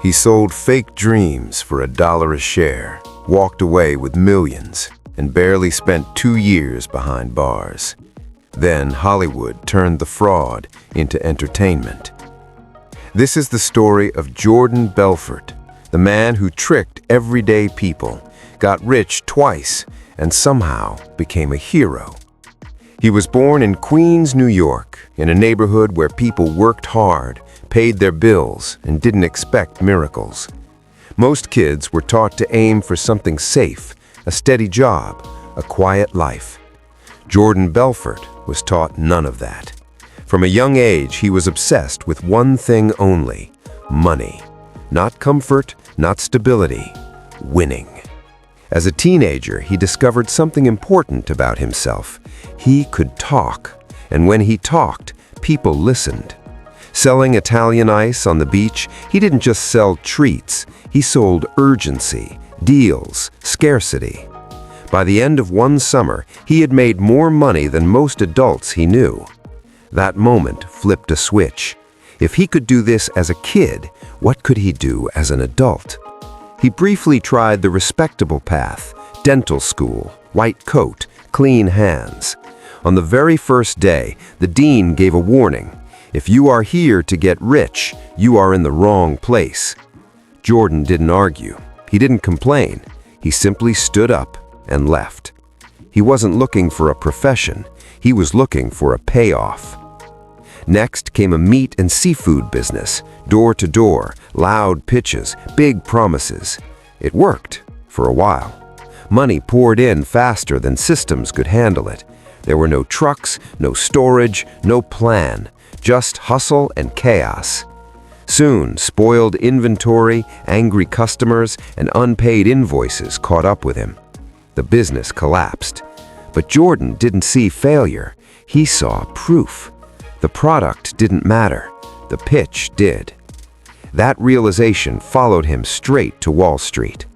He sold fake dreams for $1 a share, walked away with millions, and barely spent 2 years behind bars. Then Hollywood turned the fraud into entertainment. This is the story of Jordan Belfort, the man who tricked everyday people, got rich twice, and somehow became a hero. He was born in Queens, New York, in a neighborhood where people worked hard, paid their bills, and didn't expect miracles. Most kids were taught to aim for something safe, a steady job, a quiet life. Jordan Belfort was taught none of that. From a young age, he was obsessed with one thing only: money. Not comfort, not stability, winning. As a teenager, he discovered something important about himself. He could talk, and when he talked, people listened. Selling Italian ice on the beach, he didn't just sell treats, he sold urgency, deals, scarcity. By the end of one summer, he had made more money than most adults he knew. That moment flipped a switch. If he could do this as a kid, what could he do as an adult? He briefly tried the respectable path: dental school, white coat, clean hands. On the very first day, the dean gave a warning: if you are here to get rich, you are in the wrong place. Jordan didn't argue. He didn't complain. He simply stood up and left. He wasn't looking for a profession. He was looking for a payoff. Next came a meat and seafood business, door to door, loud pitches, big promises. It worked for a while. Money poured in faster than systems could handle it. There were no trucks, no storage, no plan, just hustle and chaos. Soon, spoiled inventory, angry customers, and unpaid invoices caught up with him. The business collapsed. But Jordan didn't see failure. He saw proof. The product didn't matter. The pitch did. That realization followed him straight to Wall Street.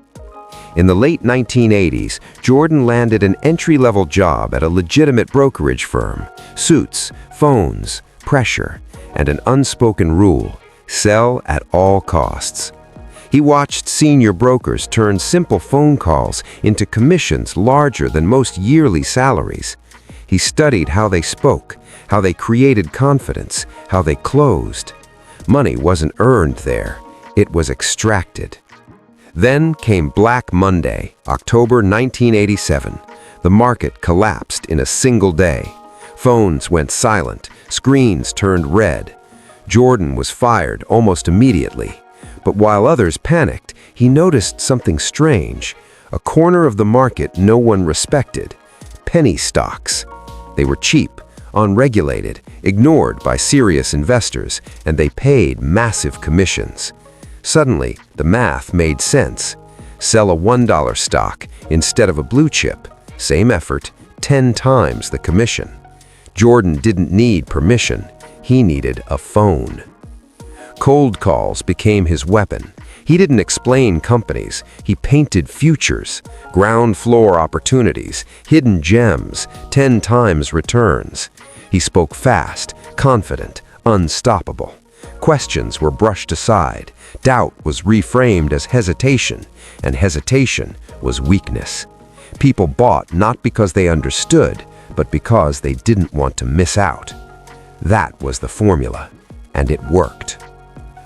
In the late 1980s, Jordan landed an entry-level job at a legitimate brokerage firm. Suits, phones, pressure, and an unspoken rule: sell at all costs. He watched senior brokers turn simple phone calls into commissions larger than most yearly salaries. He studied how they spoke, how they created confidence, how they closed. Money wasn't earned there, it was extracted. Then came Black Monday, October 1987. The market collapsed in a single day. Phones went silent, screens turned red. Jordan was fired almost immediately. But while others panicked, he noticed something strange: a corner of the market no one respected: penny stocks. They were cheap, unregulated, ignored by serious investors, and they paid massive commissions. Suddenly, the math made sense. Sell a $1 stock instead of a blue chip. Same effort, 10 times the commission. Jordan didn't need permission. He needed a phone. Cold calls became his weapon. He didn't explain companies. He painted futures, ground floor opportunities, hidden gems, 10 times returns. He spoke fast, confident, unstoppable. Questions were brushed aside. Doubt was reframed as hesitation, and hesitation was weakness. People bought not because they understood, but because they didn't want to miss out. That was the formula, and it worked.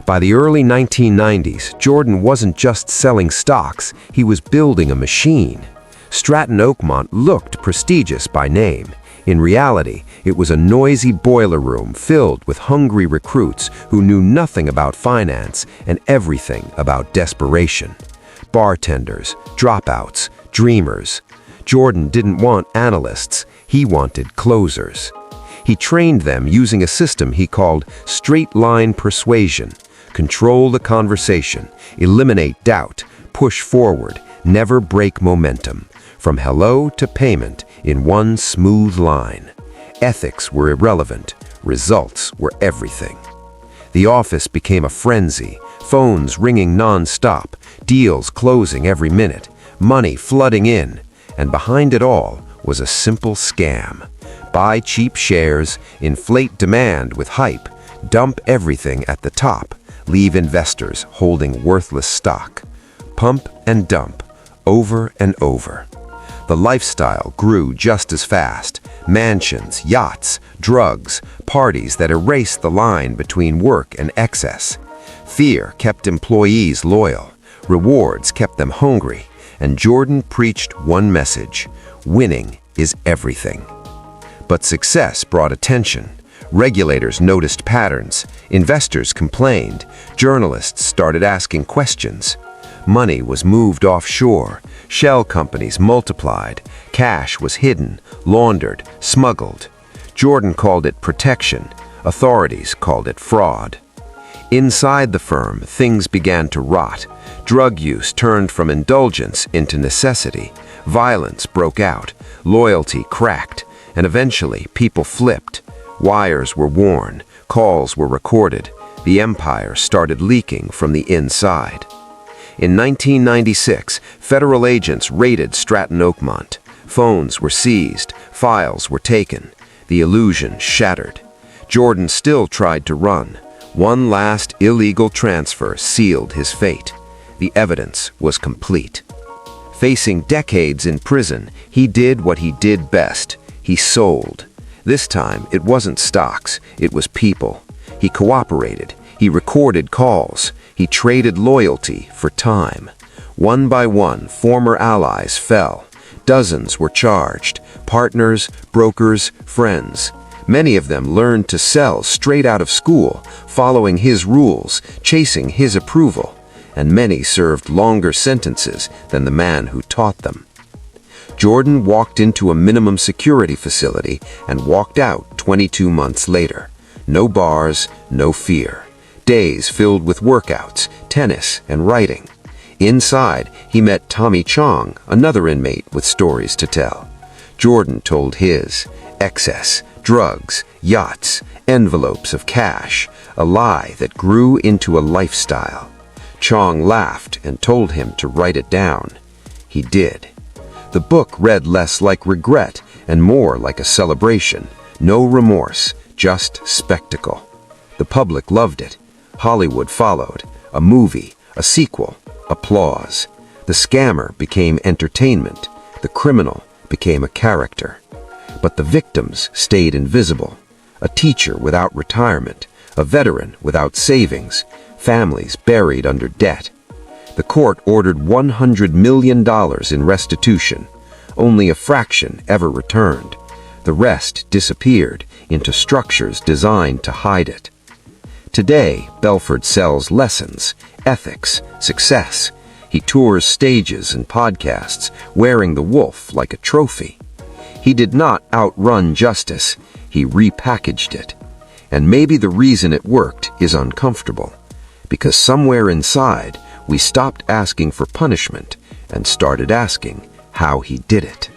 By the early 1990s, Jordan wasn't just selling stocks, he was building a machine. Stratton Oakmont looked prestigious by name. In reality, it was a noisy boiler room filled with hungry recruits who knew nothing about finance and everything about desperation. Bartenders, dropouts, dreamers. Jordan didn't want analysts, he wanted closers. He trained them using a system he called straight-line persuasion. Control the conversation, eliminate doubt, push forward, never break momentum. From hello to payment in one smooth line. Ethics were irrelevant, results were everything. The office became a frenzy, phones ringing non-stop, deals closing every minute, money flooding in, and behind it all was a simple scam. Buy cheap shares, inflate demand with hype, dump everything at the top, leave investors holding worthless stock. Pump and dump, over and over. The lifestyle grew just as fast. Mansions, yachts, drugs, parties that erased the line between work and excess. Fear kept employees loyal. Rewards kept them hungry. And Jordan preached one message: winning is everything. But success brought attention. Regulators noticed patterns. Investors complained. Journalists started asking questions. Money was moved offshore. Shell companies multiplied. Cash was hidden, laundered, smuggled. Jordan called it protection. Authorities called it fraud. Inside the firm, things began to rot. Drug use turned from indulgence into necessity. Violence broke out. Loyalty cracked. And eventually, people flipped. Wires were worn. Calls were recorded. The empire started leaking from the inside. In 1996, federal agents raided Stratton Oakmont. Phones were seized. Files were taken. The illusion shattered. Jordan still tried to run. One last illegal transfer sealed his fate. The evidence was complete. Facing decades in prison, he did what he did best. He sold. This time, it wasn't stocks, it was people. He cooperated. He recorded calls. He traded loyalty for time. One by one, former allies fell. Dozens were charged. Partners, brokers, friends. Many of them learned to sell straight out of school, following his rules, chasing his approval. And many served longer sentences than the man who taught them. Jordan walked into a minimum security facility and walked out 22 months later. No bars, no fear. Days filled with workouts, tennis, and writing. Inside, he met Tommy Chong, another inmate with stories to tell. Jordan told his: excess, drugs, yachts, envelopes of cash, a lie that grew into a lifestyle. Chong laughed and told him to write it down. He did. The book read less like regret and more like a celebration. No remorse, just spectacle. The public loved it. Hollywood followed. A movie, a sequel, applause. The scammer became entertainment. The criminal became a character. But the victims stayed invisible. A teacher without retirement, a veteran without savings, families buried under debt. The court ordered $100 million in restitution. Only a fraction ever returned. The rest disappeared into structures designed to hide it. Today, Belfort sells lessons, ethics, success. He tours stages and podcasts, wearing the wolf like a trophy. He did not outrun justice, he repackaged it. And maybe the reason it worked is uncomfortable. Because somewhere inside, we stopped asking for punishment and started asking how he did it.